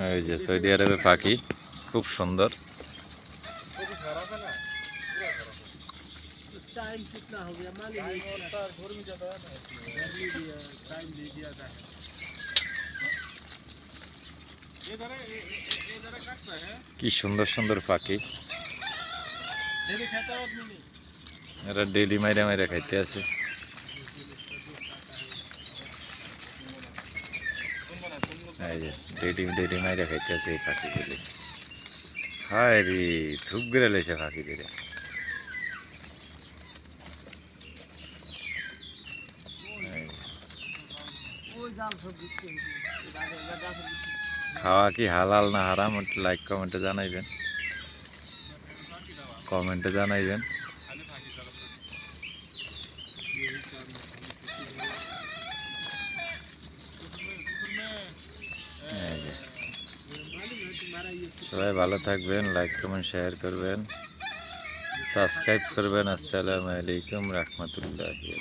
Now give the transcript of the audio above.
এই যে সৌদি আরবের পাখি খুব সুন্দর। टाइम कितना हो गया मान लीजिए गर्मी ज़्यादा है ना, गर्मी भी है, टाइम दे दिया जाए। इधर काटना है, কি সুন্দর সুন্দর পাখি, डेली खाता है आदमी नहीं। এরা ডেলি মাইরা মাইরা খাইতে আছে। এই যে ডেলি ডেলি মাইরা খাইতে আছে এই পাখিগুলি। হায় রে, ধূপ গেড়ে লেছে পাখিদের। খাওয়া কি হালাল না হারাম, একটু লাইক কমেন্টে জানাইবেন, কমেন্টে জানাইবেন। সবাই ভালো থাকবেন, লাইক কমেন্ট শেয়ার করবেন, সাবস্ক্রাইব করবেন। আসসালামু আলাইকুম রহমতুল্লাহি।